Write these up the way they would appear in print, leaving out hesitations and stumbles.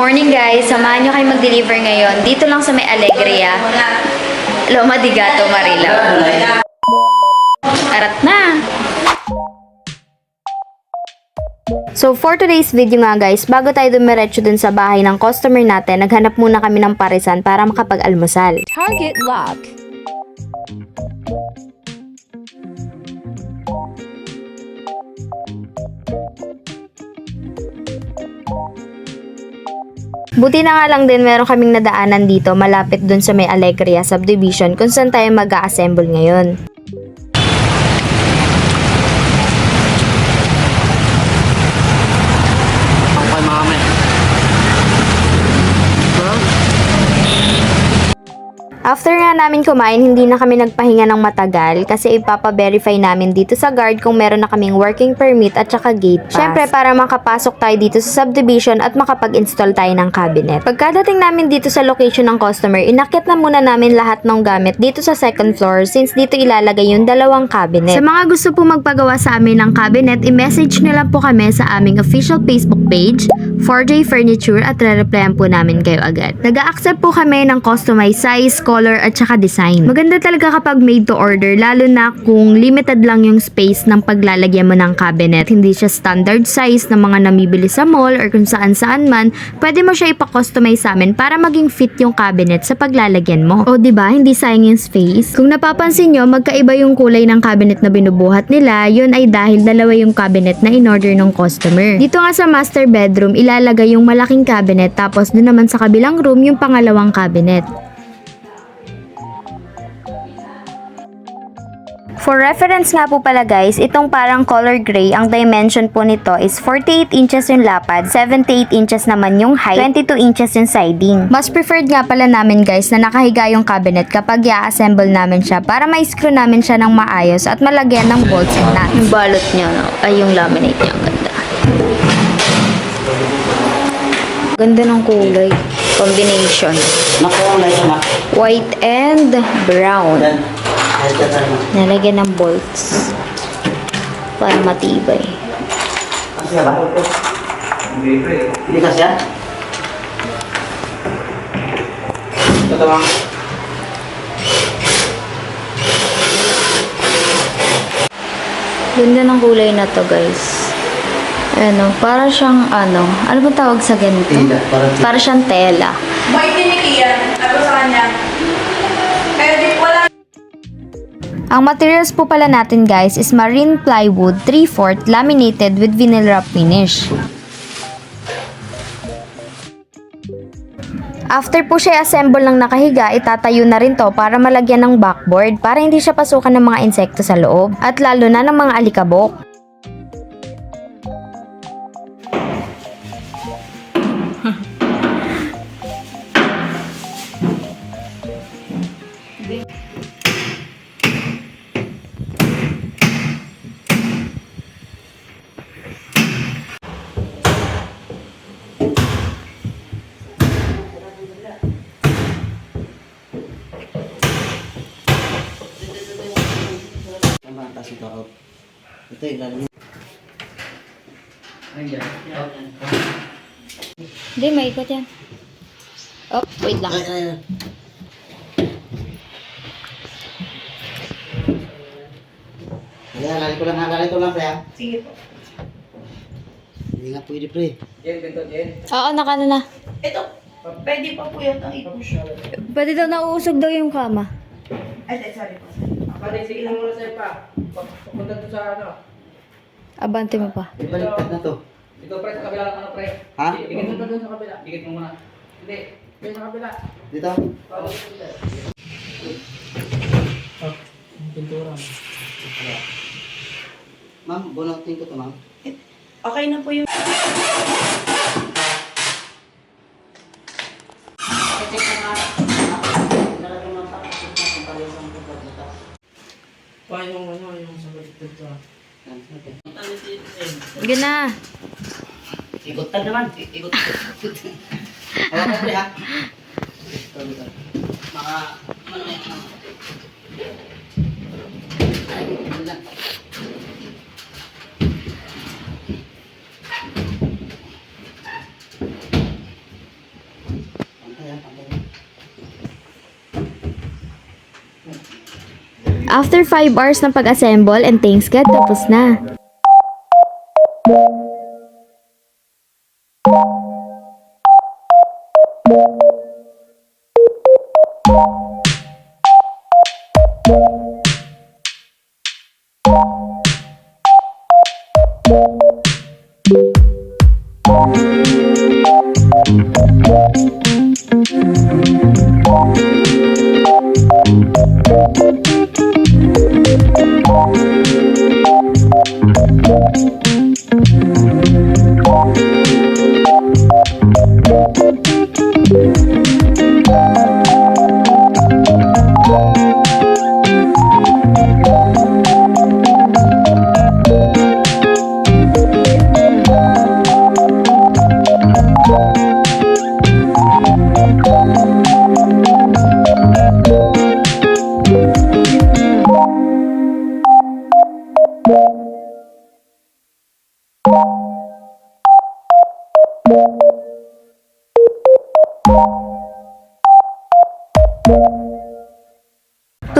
Morning guys, samahan nyo kayo mag-deliver ngayon. Dito lang sa may Alegria, Loma de Gato, Marilao. Arat na! So for today's video nga guys, bago tayo dumiretso dun sa bahay ng customer natin, naghanap muna kami ng parisan para makapag-almusal. Target lock. Buti na nga lang din meron kaming nadaanan dito malapit dun sa may Alegria subdivision kung saan tayo mag-a-assemble ngayon. After nga namin kumain, hindi na kami nagpahinga ng matagal kasi ipapa-verify namin dito sa guard kung meron na kaming working permit at saka gate pass. Syempre para makapasok tayo dito sa subdivision at makapag-install tayo ng cabinet. Pagkadating namin dito sa location ng customer, inakyat na muna namin lahat ng gamit dito sa second floor since dito ilalagay yung dalawang cabinet. Sa mga gusto po magpagawa sa amin ng cabinet, i-message nyo lang po kami sa aming official Facebook page, 4J Furniture, at re-replyan po namin kayo agad. Nag-a-accept po kami ng customized size, color, at saka design. Maganda talaga kapag made to order, lalo na kung limited lang yung space ng paglalagyan mo ng cabinet. Hindi siya standard size na mga namibili sa mall or kung saan-saan man, pwede mo siya ipa-customize sa amin para maging fit yung cabinet sa paglalagyan mo. O diba, hindi sayang yung space? Kung napapansin nyo, magkaiba yung kulay ng cabinet na binubuhat nila, yun ay dahil dalawa yung cabinet na in-order ng customer. Dito nga sa master bedroom, ilalagay yung malaking cabinet, tapos dun naman sa kabilang room yung pangalawang cabinet. For reference nga po pala guys, itong parang color gray, ang dimension po nito is 48 inches yung lapad, 78 inches naman yung height, 22 inches yung siding. Mas preferred nga pala namin guys na nakahiga yung cabinet kapag i-assemble namin siya para ma-screw namin siya ng maayos at malagyan ng bolts and nuts. Yung balot niya, no? Ay yung laminate niya, ang ganda. Ganda ng kulay. Combination. White and brown. Nalagyan ng bolts para matibay. Kasya ba? Hindi kasya? Ito lang. Ganda ng kulay na to guys. Ano, para siyang ano ba tawag sa ganito? Tela, para siyang tela. May tinikiyan. Ano sa kanya? Kaya di wala. Ang materials po pala natin guys is marine plywood 3/4 laminated with vinyl wrap finish. After po siya assemble ng nakahiga, itatayo na rin to para malagyan ng backboard para hindi siya pasukan ng mga insekto sa loob at lalo na ng mga alikabok. Ito ilalim. Hindi, maikot yan. Oh, wait lang. Lalito lang, pre. Sige po. Hindi nga pwede, pre. Oo, nakano na. Ito. Pwede pa po yun ang i-push. Pwede daw nauusog daw yung kama. Ay, sorry po. Sige lang muna sa'yo pa. Papunta doon sa ano. Abante mo pa. Ibaliktad na to. Dito pre, sa kabila lang ano pre. Ha? Dikit mo doon sa kabila. Dikit mo muna. Hindi. Doon sa kabila. Dito? Pintura. Ma'am, bunautin ko to, ma'am. Okay na po yung... Paano yung ano, yung sa dito. Sige na. Ikutan naman. Ikot. Hawa ka, pre, ha? Ito. Mga... Ay, ito lang. After 5 hours ng pag-assemble and thanks God, tapos na.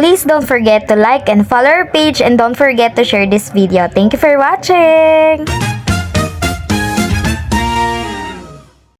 Please don't forget to like and follow our page and don't forget to share this video. Thank you for watching!